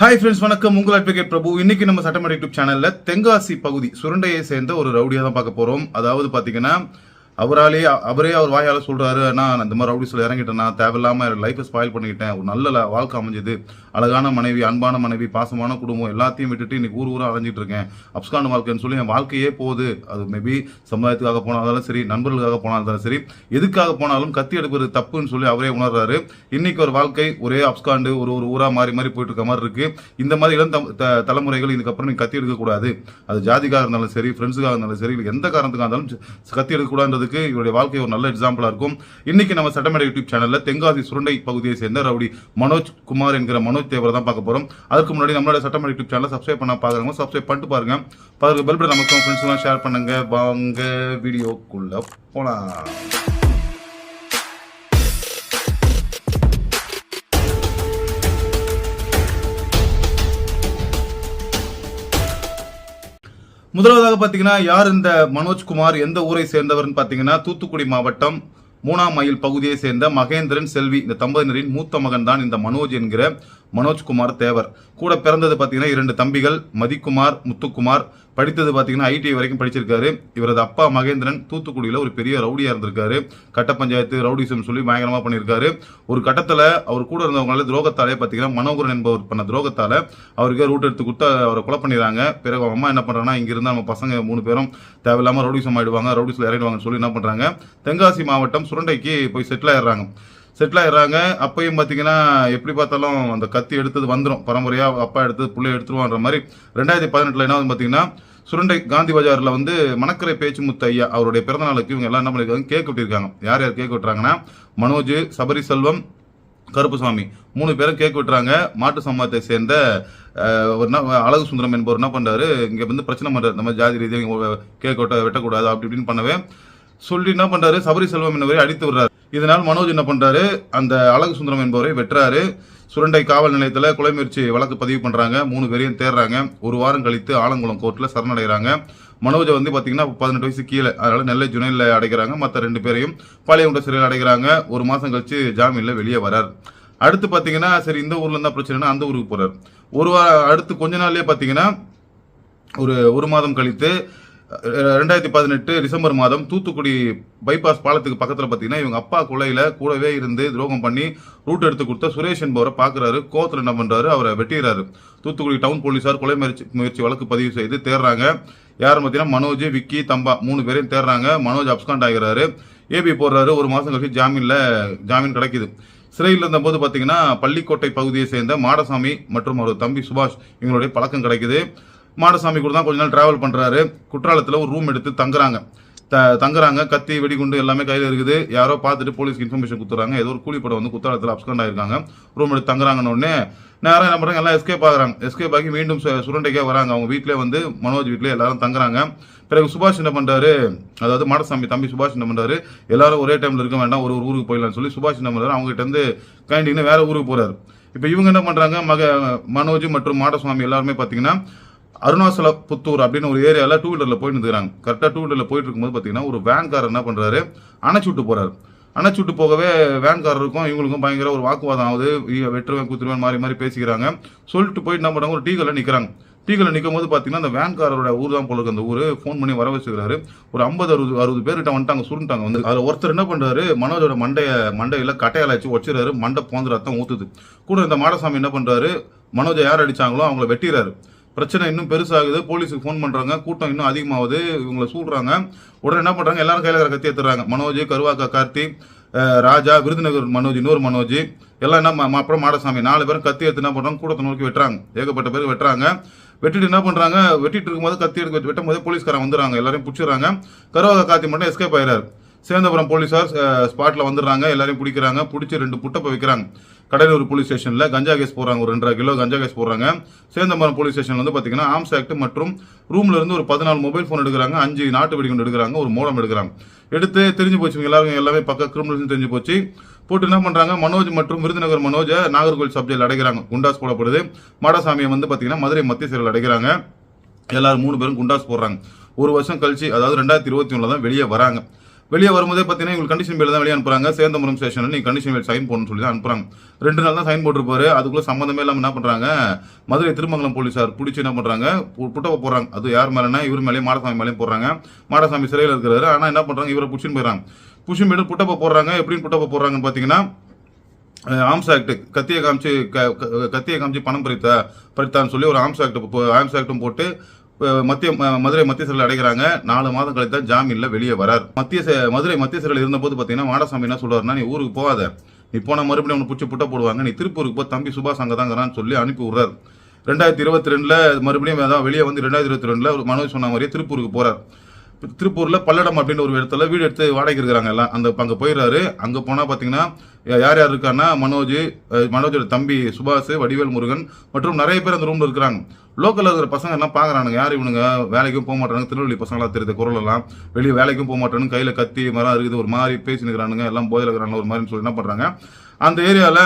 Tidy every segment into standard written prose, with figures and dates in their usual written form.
Hi friends, வணக்கம். உங்கள் advocate பிரபு. இன்னைக்கு நம்ம சட்டமன்ற யூடியூப் சேனல்ல தென்காசி பகுதி சுரண்டையை சேர்ந்த ஒரு ரவுடியா தான் பார்க்க போறோம். அதாவது பாத்தீங்கன்னா அவரே அவர் வாயால சொல்றாரு, நான் இந்த மாதிரி ரவுடிஸ்ல இறங்கிட்டேன், நான் தேவையில்லாம லைஃப் ஸ்பாயில் பண்ணிக்கிட்டேன், ஒரு நல்ல வாழ்க்கை அமைஞ்சது, அழகான மனைவி, அன்பான மனைவி, பாசமான குடும்பம் எல்லாத்தையும் விட்டுட்டு இன்னைக்கு ஊர் ஊரா அலைஞ்சிட்டு இருக்கேன், அப்ஸ்கான் வாழ்க்கைன்னு சொல்லி என் வாழ்க்கையே போகுது. அது மேபி சமுதாயத்துக்காக போனாலும் சரி, நண்பர்களுக்காக போனாலும் சரி, எதுக்காக போனாலும் கத்தி எடுக்கிறது தப்புன்னு சொல்லி அவரே உணர்றாரு. இன்னைக்கு ஒரு வாழ்க்கை ஒரே அப்ஸ்காண்டு ஒரு ஊரா மாறி மாறி போயிட்டு இருக்க மாதிரி இருக்கு. இந்த மாதிரி இளம் தலைமுறைகள் இதுக்கப்புறம் நீங்க கத்தி எடுக்கக்கூடாது. அது ஜாதிக்காக இருந்தாலும் சரி, ஃப்ரெண்ட்ஸுக்காக இருந்தாலும் சரி, எந்த காரணத்துக்காக இருந்தாலும் கத்தி எடுக்கக்கூடாது. இவருடைய வாழ்க்கை ஒரு நல்ல எக்ஸாம்பிளா இருக்கும். இன்னைக்கு நம்ம சட்டமேடை யூடியூப் சேனல்ல தென்காசி சுரண்டை பகுதியை சேர்ந்த ரவுடி மனோஜ் குமார் என்கிற மனோஜ் தேவர் தான் பார்க்க போறோம். அதுக்கு முன்னாடி நம்மளோட சட்டமேடை யூடியூப் சேனலை சப்ஸ்கிரைப் பண்ண பாக்குறவங்க சப்ஸ்கிரைப் பண்ணிட்டு பாருங்க. பெல் பட்டன் நமக்கு ஃப்ரெண்ட்ஸ் எல்லாம் ஷேர் பண்ணுங்க. வாங்க வீடியோக்குள்ள போலாம். முதலாவதாக பாத்தீங்கன்னா யார் இந்த மனோஜ்குமார், எந்த ஊரை சேர்ந்தவர்னு பாத்தீங்கன்னா தூத்துக்குடி மாவட்டம் 3ஆம் மைல் பகுதியை சேர்ந்த மகேந்திரன் செல்வி இந்த தம்பதியினரின் மூத்த மகன் தான் இந்த மனோஜ் என்கிற மனோஜ்குமார் தேவர். கூட பிறந்தது பாத்தீங்கன்னா 2 தம்பிகள், மதிக்குமார், முத்துக்குமார். படித்தது பாத்தீங்கன்னா ஐடிஐ வரைக்கும் படிச்சிருக்காரு. இவரது அப்பா மகேந்திரன் தூத்துக்குடியில ஒரு பெரிய ரவுடியா இருந்திருக்காரு. கட்ட பஞ்சாயத்து ரவுடிசம் சொல்லி பயங்கரமா பண்ணிருக்காரு. ஒரு கட்டத்துல அவர் கூட இருந்தவங்களால துரோகத்தாலே பாத்தீங்கன்னா மனோகரன் என்பவர் பண்ண துரோகத்தால அவருக்கு ரூட் எடுத்து கொடுத்து அவரை கொலை பண்ணிடுறாங்க. பிறகு அவங்க அம்மா என்ன பண்றாங்கன்னா, இங்க இருந்தா நம்ம பசங்க 3 பேரும் தேவையில்லாம ரவுடிசம் ஆயிடுவாங்க, ரவுடிஸ்ல இறங்கிடுவாங்கன்னு சொல்லி என்ன பண்றாங்க, தென்காசி மாவட்டம் சுரண்டைக்கு போய் செட்டில் ஆயிடுறாங்க. அப்பயும் பாத்தீங்கன்னா எப்படி பார்த்தாலும் அந்த கத்தி எடுத்தது வந்துடும், பரம்பரையா அப்பா எடுத்தது பிள்ளை எடுத்துருவான்ற மாதிரி. 2018 என்ன பாத்தீங்கன்னா சுரண்டை காந்தி பஜார்ல மணக்கரை பேச்சுமுத்து ஐயா அவருடைய பிறந்த நாளுக்கு இவங்க எல்லாம் என்ன பண்ணிருக்காங்க, கேக் வெட்டிருக்காங்க. யார் யார் கேக் வெட்டுறாங்கன்னா, மனோஜ், சபரி செல்வம், கருப்புசாமி 3 பேரும் கேக் வெட்டுறாங்க. மாட்டு சமூகத்தை சேர்ந்த அழகு சுந்தரம் என்பவர் என்ன பண்றாரு, இங்க பிரச்சனை பண்றாரு, நம்ம ஜாதி ரீதியாக கேக் வெட்டக்கூடாது அப்படி இப்படின்னு பண்ணவே சொல்லி என்ன பண்றாரு, சபரி செல்வம் என்பவரை அடித்து விடுறாரு. இதனால் மனோஜ் என்ன பண்றாரு, அந்த அழகு சுந்தரம் என்பவரை வெட்டுறாரு. சுரண்டை காவல் நிலையத்தில் கொலை முயற்சி வழக்கு பதிவு பண்றாங்க. 3 பேரையும் தேடுறாங்க. ஒரு வாரம் கழித்து ஆலங்குளம் கோர்ட்ல சரணடைகிறாங்க. மனோஜை பாத்தீங்கன்னா 18 வயசு கீழே, அதனால நெல்லை ஜுனைல அடைக்கிறாங்க. மற்ற 2 பேரையும் பாளையங்குண்ட சிறையில் அடைக்கிறாங்க. 1 மாசம் கழிச்சு ஜாமீன்ல வெளியே வரார். அடுத்து பாத்தீங்கன்னா சரி இந்த ஊர்ல இருந்தா பிரச்சனைனா அந்த ஊருக்கு போறாரு. ஒரு வாரம் அடுத்து கொஞ்ச நாள்லயே பாத்தீங்கன்னா ஒரு மாதம் கழித்து 2018 டிசம்பர் மாதம் தூத்துக்குடி பைபாஸ் பாலத்துக்கு பக்கத்துல பாத்தீங்கன்னா இவங்க அப்பா கொலையில கூடவே இருந்து துரோகம் பண்ணி ரூட் எடுத்து கொடுத்த சுரேஷ் என்பவரை பாக்குறாரு. கோவத்துல என்ன பண்றாரு, அவரை வெட்டிடுறாரு. தூத்துக்குடி டவுன் போலீசார் கொலை முயற்சி வழக்கு பதிவு செய்து தேடுறாங்க. யாரும் பாத்தீங்கன்னா மனோஜ், விக்கி, தம்பா 3 பேரையும் தேடுறாங்க. மனோஜ் அப்ஸ்காண்ட் ஆகிறாரு. ஏபி போடுறாரு. 1 மாசம் கழிச்சு ஜாமீன் கிடைக்குது. சிறையில் இருந்த போது பாத்தீங்கன்னா பள்ளிக்கோட்டை பகுதியை சேர்ந்த மாடசாமி மற்றும் ஒரு தம்பி சுபாஷ் இவங்களுடைய பழக்கம் கிடைக்குது. மாடசாமி கூட தான் கொஞ்ச நாள் டிராவல் பண்றாரு. குற்றாலத்துல ஒரு ரூம் எடுத்து தங்குறாங்க. கத்தி, வெடிகுண்டு எல்லாமே கையில இருக்குது. யாரோ பார்த்துட்டு போலீஸ்க்கு இன்ஃபர்மேஷன் கொடுத்துறாங்க. ஏதோ ஒரு கூலிப்படம் குற்றாலத்துல அப்ஸ்காண்ட் ஆயிருக்காங்க. ரூம் எடுத்து தங்குறாங்கன்னு உடனே நேரம் என்ன பண்றாங்க, எல்லாம் எஸ்கேப் ஆகி மீண்டும் சுரண்டைக்கே வராங்க. அவங்க வீட்டிலே மனோஜ் வீட்டிலே எல்லாரும் தங்குறாங்க. பிறகு சுபாஷ் என்ன பண்றாரு, அதாவது மாடசாமி தம்பி சுபாஷ் என்ன பண்றாரு, எல்லாரும் ஒரே டைம்ல இருக்க வேண்டாம், ஒரு ஊருக்கு போயிடலாம்னு சொல்லி சுபாஷ் என்ன பண்றாரு, அவங்க கிட்ட இருந்து கைண்டின்னு வேற ஊருக்கு போறாரு. இப்ப இவங்க என்ன பண்றாங்க, மனோஜ் மற்றும் மாடசாமி எல்லாருமே பாத்தீங்கன்னா அருணாச்சல புத்தூர் அப்படின்னு ஒரு ஏரியால 2 வீலர்ல போயிட்டு இருக்காங்க. கரெக்டா 2 வீலர்ல போயிட்டு இருக்கும்போது பாத்தீங்கன்னா ஒரு வேன்காரர் என்ன பண்றாரு, அணைச்சுட்டு போறாரு. அணைச்சுட்டு போகவே வேன்காரருக்கும் இவங்களுக்கும் பயங்கர ஒரு வாக்குவாதம் ஆகுது. வெட்டுருவேன் குத்துருவேன் மாறி பேசிக்கிறாங்க. சொல்லிட்டு போயிட்டு என்ன பண்றாங்க, ஒரு டீகல்ல நிக்கிறாங்க. டீகல்ல நிற்கும் போது பாத்தீங்கன்னா அந்த வேன்காரரோட ஊர் தான் போல அந்த ஊரு. போன் பண்ணி வர வச்சுக்கிறாரு. ஒரு 50-60 பேர்கிட்ட வந்துட்டாங்க, சுருண்டாங்க. அதுல ஒருத்தர் என்ன பண்றாரு, மனோஜோட மண்டையில கட்டையால வச்சு வச்சிடறாரு. மண்டை போந்து ரத்தம் ஊத்துது. கூட இந்த மாடசாமி என்ன பண்றாரு, மனோஜை யார் அடிச்சாங்களோ அவங்கள வெட்டிறாரு. பிரச்சனை இன்னும் பெருசாகுது. போலீஸுக்கு போன் பண்றாங்க. கூட்டம் இன்னும் அதிகமாகுது. இவங்களை சூடுறாங்க. உடனே என்ன பண்றாங்க, எல்லாரும் கையில கத்தி எடுத்துறாங்க. மனோஜ், கருவாக்கா கார்த்தி, ராஜா, விருதுநகர் மனோஜ், இன்னொரு மனோஜ் எல்லாம் என்ன அப்புறம் மாடசாமி 4 பேரும் கத்தி எடுத்து என்ன பண்றாங்க, கூட்டத்தை நோக்கி வெட்டுறாங்க. ஏகப்பட்ட பேர் வெட்டுறாங்க. வெட்டிட்டு என்ன பண்றாங்க, வெட்டிட்டு இருக்கும்போது கத்தி எடுத்து வெட்டும் போது போலீஸ்காரன் வந்துடுறாங்க. எல்லாரையும் பிடிச்சிடுறாங்க. கருவாக்கா கார்த்தி மட்டும் எஸ்கேப் ஆயிராரு. சேந்தபுரம் போலீசார் ஸ்பாட்ல வந்துடுறாங்க. எல்லாரையும் பிடிக்கிறாங்க. பிடிச்சி 2 புட்டப்ப வைக்கிறாங்க. கடலூர் போலீஸ் ஸ்டேஷன்ல கஞ்சா கேஸ் போடுறாங்க. ஒரு 2.5 கிலோ கஞ்சா கேஸ் போடுறாங்க. சேந்தமரம் போலீஸ் ஸ்டேஷன்ல பாத்தீங்கன்னா ஆர்ம்ஸ் ஆக்ட் மற்றும் ரூம்ல இருந்து ஒரு 14 மொபைல் போன் எடுக்கிறாங்க. 5 நாட்டு வெடிகுண்டு எடுக்கிறாங்க. ஒரு மோடம் எடுக்கிறாங்க. எடுத்து தெரிஞ்சு போச்சு, எல்லாமே பக்க கிரிமினல்ஸ் தெரிஞ்சு போச்சு. போட்டு என்ன பண்றாங்க, மனோஜ் மற்றும் விருதுநகர் மனோஜ் நாகர்கோவில் சப்ஜெக்ட் அடைக்கிறாங்க. குண்டாஸ் போடப்படுது. மாடசாமியை பாத்தீங்கன்னா மதுரை மத்திய சிறையில் அடைக்கிறாங்க. எல்லாரும் 3 பேரும் குண்டாஸ் போடுறாங்க. 1 வருஷம் கழிச்சு, அதாவது 2021 தான் வெளியே வராங்க. வெளியே வரும்போதே பார்த்தீங்கன்னா இவங்களுக்கு கண்டிஷன் பேல் தான் வெளியே அனுப்புறாங்க. சேந்தமரம் ஸ்டேஷனில் நீங்க கண்டிஷன் பேல் சைன் போடணும்னு சொல்லி தான் அனுப்புறாங்க. 2 நாள் தான் சைன் போட்டிருப்பாரு. அதுக்குள்ள சம்மந்தமே இல்லாமல் என்ன பண்றாங்க, மதுரை திருமங்கலம் போலீசார் பிடிச்சி என்ன பண்றாங்க, புட்டப்ப போடுறாங்க. அது யார் மேலேனா இவர் மேலேயும் மாடசாமி மேலேயும் போடுறாங்க. மாடசாமி சிறையில் இருக்கிறாரு. ஆனால் என்ன பண்றாங்க, இவரை புடிச்சுன்னு போயிடறாங்க. புடிச்சுன்னு போயிட்டு புட்டப்ப போடுறாங்க. எப்படின்னு புட்டப்ப போடுறாங்கன்னு பார்த்தீங்கன்னா, ஆம்ஸ் ஆக்ட் கத்தியை காமிச்சு பணம் பறித்தான்னு சொல்லி ஒரு ஆம்ஸ் ஆக்டும் போட்டு மதுரை மத்திய சிறையில் அடைக்கிறாங்க. 4 மாதம் கழித்து தான் ஜாமீன்ல வெளியே வரார். மதுரை மத்திய சிறையில் இருந்தபோது பார்த்தீங்கன்னா மாடசாமி என்ன சொல்றாருன்னா, நீ ஊருக்கு போகாத, நீ போன மறுபடியும் அவனை பிடிச்சி புட்ட போடுவாங்க, நீ திருப்பூருக்கு போ, தம்பி சுபாஷ் அங்கதாங்கிறான்னு சொல்லி அனுப்பி விடுறாரு. 2022 மறுபடியும் வெளியே வந்து 2022 மனோஜ் சொன்ன மாதிரியே திருப்பூருக்கு போறார். திருப்பூர்ல பல்லடம் அப்படின்னு ஒரு இடத்துல வீடு எடுத்து வாடகைக்கு இருக்கிறாங்க எல்லாம். அங்க போயிடுறாரு. அங்க போனா பாத்தீங்கன்னா யார் யார் இருக்கான்னா, மனோஜோட தம்பி சுபாஷ், வடிவேல் முருகன் மற்றும் நிறைய பேர் அந்த ரூம்ல இருக்கிறாங்க. லோக்கல்ல இருக்கிற பசங்க எல்லாம் பாக்குறானுங்க, யார் இவனுங்க, வேலைக்கும் போக மாட்டாங்க, திருநெல்வேலி பசங்களா தெரியுது குரல் எல்லாம், வெளியே வேலைக்கும் போக மாட்டானு, கையில கத்தி மரம் இருக்குது, ஒரு மாதிரி பேசினுக்கிறானுங்க, எல்லாம் போதையில இருக்கிறாங்க ஒரு மாதிரி சொல்லி என்ன பண்றாங்க, அந்த ஏரியால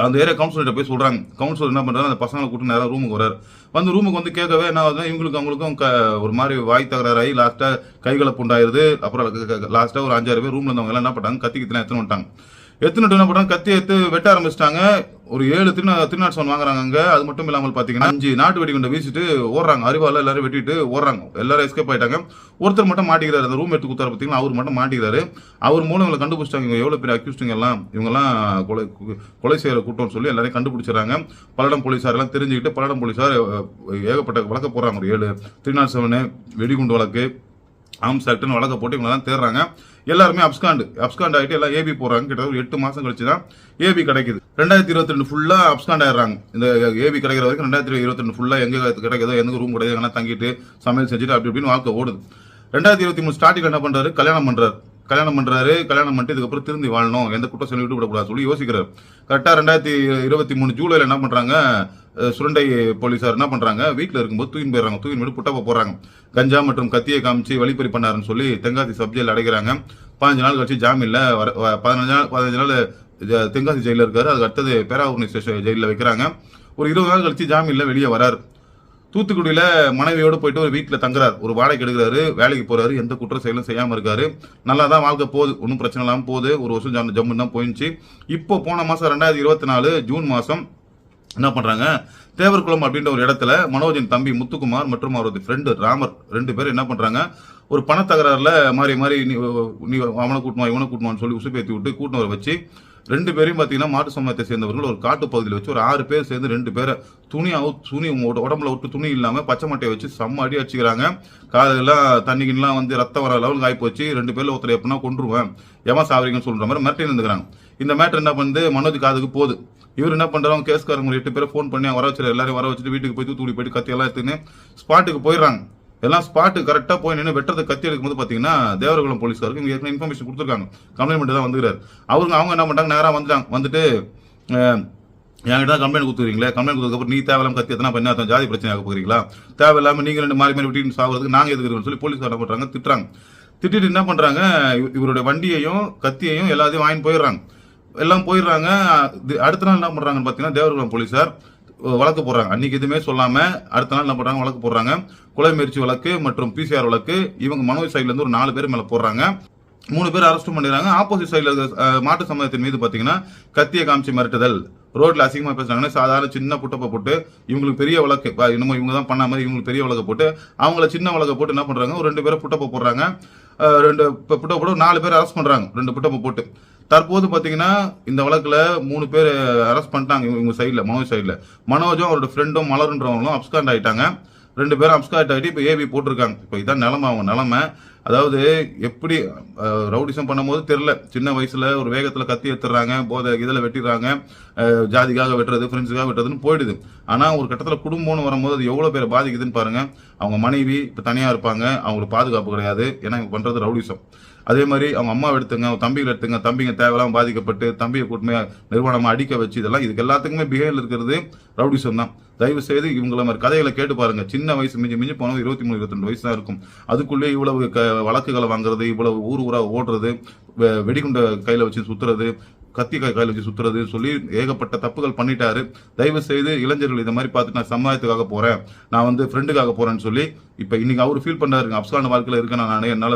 அந்த ஏரியா கவுன்சிலர்கிட்ட போய் சொல்றாங்க. கவுன்சிலர் என்ன பண்றாரு, அந்த பசங்களை கூட்டு நேரம் ரூமுக்கு வராரு. ரூமுக்கு வந்து கேட்கவே என்ன ஆகுது, இவங்களுக்கு அவங்களுக்கும் ஒரு மாதிரி வாய் தகராறாகி லாஸ்டா கைகளை புண்டாயிருது. அப்புறம் லாஸ்டா ஒரு 5-6 பேர் ரூம்ல இருந்தவங்க எல்லாம் என்ன பண்ணாங்க, கத்தி எத்தனை வந்துட்டாங்க. என்ன பண்ணாங்க, கத்தி எடுத்து வெட்ட ஆரம்பிச்சிட்டாங்க. ஒரு 7 திருநாட்சம் வாங்குறாங்க அங்க. அது மட்டும் இல்லாமல் பாத்தீங்கன்னா 5 நாட்டு வெடி கொண்டு வீசிட்டு ஓடுறாங்க. அறிவால எல்லாரும் வெட்டிட்டு ஓடுறாங்க. எல்லாரும் எஸ்கேப் ஆயிட்டாங்க. ஒருத்தர் மட்டும் மாட்டிக்கிறாரு. அந்த ரூம் எடுத்து குத்தாரு பாத்தீங்கன்னா, அவர் மட்டும் மாட்டிக்கிறாரு. அவர் மூலம் இவங்களை கண்டுபிடிச்சிட்டாங்க. இவங்க எவ்வளவு பெரிய அக்யூஸ்டிங் எல்லாம், இவங்க எல்லாம் கொலை செய்யற கூட்டம்னு சொல்லி எல்லாரையும் கண்டுபிடிச்சிடறாங்க. பல்லடம் போலீசார் எல்லாம் தெரிஞ்சுக்கிட்டு பல்லடம் போலீசார் ஏகப்பட்ட வழக்க போடுறாங்க. ஒரு 7 307 வெடிகுண்டு வழக்கு, ஆம்ஸ் ஆக்ட்னு வழக்க போட்டு இவங்க எல்லாம் தேடுறாங்க. எல்லாருமே அப்ஸ்காண்ட் ஆகிட்டு எல்லாம் ஏபி போறாங்க. கிட்டத்தட்ட ஒரு 8 மாசம் கழிச்சு தான் ஏபி கிடைக்குது. 2022 ஃபுல்லா அப்ஸ்காண்ட் ஆயிடுறாங்க. இந்த ஏபி கிடைக்கிற வரைக்கும் 2022 ஃபுல்லா எங்க கிடைக்குதோ, எந்த ரூம் கிடையாது, எங்கன்னா தங்கிட்டு சமையல் செஞ்சுட்டு அப்படி இப்படின்னு வாழ்க்கை ஓடுது. 2023 ஸ்டார்டிங் என்ன பண்றாரு, கல்யாணம் பண்றாரு. கல்யாணம் பண்ணிட்டு இதுக்கப்புறம் திரும்பி வாழணும், எந்த குற்றம் சொல்லி விட்டு விடக்கூடாது சொல்லி யோசிக்கிறார். கரெக்டா 2023 ஜூலைல என்ன பண்றாங்க, சுரண்டை போலீசார் என்ன பண்றாங்க, வீட்டுல இருக்கும்போது தூயின் போயிட்டு புட்டப்ப போறாங்க. கஞ்சா மற்றும் கத்தியை காமிச்சு வழிப்பறி பண்ணாருன்னு சொல்லி தென்காசி சப்ஜெயில் அடைக்கிறாங்க. 15 நாள் கழிச்சு ஜாமீன்ல 15 நாள் தென்காசி ஜெயில இருக்காரு. அதுக்கு அடுத்தது பேராவூர்ணி ஸ்டேஷன் ஜெயில வைக்கிறாங்க. ஒரு 20 நாள் கழிச்சு ஜாமீன்ல வெளியே வராரு. தூத்துக்குடியில மனைவியோடு போயிட்டு ஒரு வீட்டுல தங்குறாரு. ஒரு வாடகை எடுக்கிறாரு, வேலைக்கு போறாரு, எந்த குற்ற செயலும் செய்யாம இருக்காரு. நல்லா தான் வாழ்க்கை போகுது, ஒன்றும் பிரச்சனை இல்லாம போகுது. ஒரு வருஷம் ஜம்மு தான் போயிடுச்சு. இப்போ போன மாசம் 2024 ஜூன் மாசம் என்ன பண்றாங்க, தேவர்குளம் அப்படின்ற ஒரு இடத்துல மனோஜின் தம்பி முத்துக்குமார் மற்றும் அவரது ஃப்ரெண்டு ராமர் 2 பேர் என்ன பண்றாங்க, ஒரு பணத்தகராறுல மாறி நீ அவனை கூட்டணும் இவனை கூட்டணும்னு சொல்லி உசுப்பேத்தி விட்டு கூட்டினவரை வச்சு 2 பேரையும் பாத்தீங்கன்னா மாட்டு சமூகத்தை சேர்ந்தவர்கள் ஒரு காட்டு பகுதியில் வச்சு ஒரு 6 பேர் சேர்ந்து 2 பேரை துணி உடம்புல விட்டு துணி இல்லாம பச்சை மட்டையை வச்சு செம்ம அடி அடிச்சுக்கிறாங்க. காலெல்லாம் தண்ணிக்கெல்லாம் வந்து ரத்தம் வர லெவலுக்கு ஆகி போச்சு. 2 பேர்ல ஒருத்தர் எப்படின்னா கொண்டுருவேன், எவன் சாவரிங்கன்னு சொல்ற மாதிரி மிரட்டி இருந்துக்கிறாங்க. இந்த மேட்டர் என்ன பண்ணுது, மனோஜ் காதுக்கு போகுது. இவர் என்ன பண்றாங்க, கேஸ்காரங்க 8 பேரை போன் பண்ணி வர வச்சு எல்லாரும் வர வச்சுட்டு வீட்டுக்கு போய் தூத்துக்குடி போயிட்டு கத்தி எல்லாம் எடுத்துன்னு ஸ்பாட்டுக்கு போயிடுறாங்க. எல்லாம் ஸ்பாட்டு கரெக்டா போய் நின்று வெட்டுறது கத்தி எடுக்கும்போது பாத்தீங்கன்னா தேவரகுளம் போலீஸ்காருக்கு இவங்க ஏற்கனவே இன்ஃபர்மேஷன் கொடுத்துருக்காங்க. கம்ப்ளைண்ட் தான் வந்துக்கிறாரு. அவங்க என்ன பண்றாங்க, நேரம் வந்துட்டு என்கிட்ட தான் கம்ப்ளைண்ட் கொடுத்துருக்கீங்களே, கம்ப்ளைண்ட் கொடுத்ததுக்கப்புறம் நீ தேவையில்லாம கத்தி எத்தனை பண்ண ஜாதி பிரச்சனை ஆக போகிறீங்களா, தேவையில்லாம நீங்க 2 மாறி விட்டு சாகுறதுக்கு நாங்க எதுக்குறோம்னு சொல்லி போலீஸ் என்ன பண்றாங்க, திட்டிட்டு என்ன பண்றாங்க, இவருடைய வண்டியையும் கத்தியையும் எல்லாத்தையும் வாங்கி போயிடுறாங்க. அடுத்த நாள் என்ன பண்றாங்கன்னு பாத்தீங்கன்னா தேவரகுளம் போலீசார் வழக்கு போடுறாங்க. அன்னைக்கு எதுவுமே சொல்லாம அடுத்த நாள் என்ன பண்றாங்க, வழக்கு போடுறாங்க. கொலை முயற்சி வழக்கு மற்றும் பிசிஆர் வழக்கு. இவங்க மனோஜ் சைட்ல இருந்து ஒரு 4 பேர் மேல போடுறாங்க. 3 பேர் அரெஸ்ட் பண்ணிடுறாங்க. ஆப்போசிட் சைட்ல மாட்டு சமூகத்தின் மீது பாத்தீங்கன்னா கத்தியை காமிச்சு மிரட்டுதல், ரோட்ல அசிங்கமா பேசுறாங்கன்னா சாதாரண சின்ன புட்டப்ப போட்டு இவங்களுக்கு பெரிய வழக்கு, இன்னமும் இவங்க தான் பண்ண மாதிரி இவங்களுக்கு பெரிய வழக்கு போட்டு அவங்கள சின்ன வழக்கு போட்டு என்ன பண்றாங்க, ஒரு 2 பேரை புட்டப்ப போடுறாங்க. 2 புட்டப்ப போட்டு 4 பேர் அரெஸ்ட் பண்றாங்க, 2 புட்டப்ப போட்டு. தற்போது பாத்தீங்கன்னா இந்த வழக்குல 3 பேர் அரெஸ்ட் பண்ணிட்டாங்க. இவங்க சைட்ல மனோஜ் சைட்ல மனோஜும் அவரோட ஃப்ரெண்டும் மலர்ன்றவங்களும் அப்ஸ்காண்ட் ஆயிட்டாங்க. 2 பேரும் அப்ஸ்காண்ட் ஆகிட்டு இப்ப ஏபி போட்டிருக்காங்க. இப்ப இதான் நிலைமை, அவங்க நிலைமை. அதாவது எப்படி ரவுடிசம் பண்ணும்போது தெரியல, சின்ன வயசுல ஒரு வேகத்துல கத்தி எடுத்துறாங்க, போதை இதில் வெட்டிடுறாங்க, ஜாதிக்காக வெட்டுறது, ஃப்ரெண்ட்ஸுக்காக வெட்டுறதுன்னு போயிடுது. ஆனா ஒரு கட்டத்துல குடும்பம்னு வரும்போது அது எவ்வளவு பேரை பாதிக்குதுன்னு பாருங்க. அவங்க மனைவி இப்ப தனியா இருப்பாங்க, அவங்களுக்கு பாதுகாப்பு கிடையாது, ஏன்னா இவங்க பண்றது ரவுடிசம். அதே மாதிரி அவங்க அம்மாவை எடுத்துங்க, அவங்க தம்பிகளை எடுத்துங்க, தம்பிங்க தேவையில்லாம பாதிக்கப்பட்டு தம்பியை கூட்டமே நிர்வாணமா அடிக்க வச்சு இதுக்கு எல்லாத்துக்குமே பிஹேவியர் இருக்கிறது ரவுடிசம் தான். தயவு செய்து இவங்கள மாதிரி கதைகளை கேட்டு பாருங்க. சின்ன வயசு மிஞ்சி போனது 23-22 வயசு தான் இருக்கும். அதுக்குள்ளே இவ்வளவு வழக்குகளை வாங்குறது, இவ்வளவு ஊரா ஓடுறது, வெடிகுண்ட கையில வச்சு சுத்துறது, கத்தி கையில் வச்சு சுத்துறது சொல்லி ஏகப்பட்ட தப்புகள் பண்ணிட்டாரு. தயவு செய்து இளைஞர்கள் இந்த மாதிரி பார்த்துட்டு நான் சமுதாயத்துக்காக போறேன், நான் வந்து ஃப்ரெண்டுக்காக போறேன்னு சொல்லி இப்ப இன்னைக்கு அவர் ஃபீல் பண்றாருங்க. அப்சான வாழ்க்கையில இருக்கேன் நான், என்னால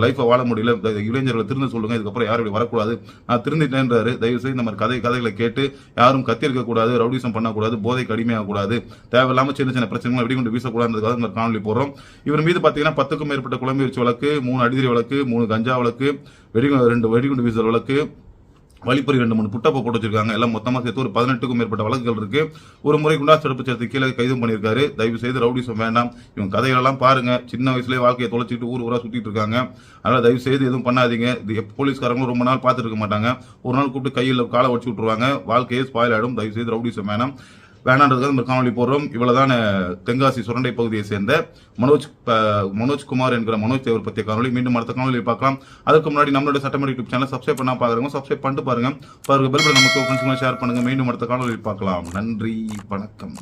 லைஃபை வாழ முடியல, இளைஞர்களை திருந்த சொல்லுங்க, இதுக்கப்புறம் யாரும் இப்படி வரக்கூடாது, நான் திருந்திட்டேன்றாரு. தயவு செய்து இந்த மாதிரி கதைகளை கேட்டு யாரும் கத்தி இருக்க கூடாது, ரவுடிசம் பண்ணக்கூடாது, போதைக்கு அடிமையாக கூடாது, தேவையில்லாம சின்ன சின்ன பிரச்சனைகளை வெடிகுண்டு வீசக்கூடாதுன்றதுக்காக இந்த காணொலி போடுறோம். இவர் மீது பாத்தீங்கன்னா 10க்கும் மேற்பட்ட குழம்பு வச்சு வழக்கு, 3 அடிதடி வழக்கு, 3 கஞ்சா வழக்கு, 2 வெடிகுண்டு வீசல் வழக்கு, வழிப்பறி 2-3 புட்டப்ப போட்டு வச்சிருக்காங்க. எல்லாம் மொத்தமா சேர்த்து ஒரு 18க்கும் மேற்பட்ட வழக்குகள் இருக்கு. ஒரு முறை குண்டாஸ் தடுப்பு சட்டத்துக்கு கீழே கைதும் பண்ணியிருக்காரு. தயவு செய்து ரவுடிசம் வேண்டாம். இவங்க கதைகளெல்லாம் பாருங்க. சின்ன வயசுலேயே வாழ்க்கையை தொலைச்சிட்டு ஊரா சுத்திட்டு இருக்காங்க. அதனால தயவு செய்து எதுவும் பண்ணாதீங்க. இது போலீஸ்காரங்களும் ரொம்ப நாள் பார்த்துட்டு இருக்க மாட்டாங்க. ஒரு நாள் கூப்பிட்டு கையில் காலை வச்சு விட்டுருவாங்க. வாழ்க்கையே ஸ்பாயில் ஆயிடும். தயவு செய்து ரவுடிசம் வேணான்றதுக்காக நம்ம காணொலி போடுறோம். இவ்வளவுதான் தென்காசி சுரண்டை பகுதியை சேர்ந்த மனோஜ்குமார் என்கிற மனோஜ் தேவர் பற்றிய காணொலி. மீண்டும் அடுத்த காணொலியில் பார்க்கலாம். அதுக்கு முன்னாடி நம்மளோட சட்டமன்ற யூடியூப் சேனல் சப்ஸ்கிரைப் பண்ணா பாக்குறவங்க சப்ஸ்கிரைப் பண்ணிட்டு பாருங்க. பெல் பட்டன் நமக்கு ஷேர் பண்ணுங்க. மீண்டும் அடுத்த காணொலியில் பார்க்கலாம். நன்றி, வணக்கம்.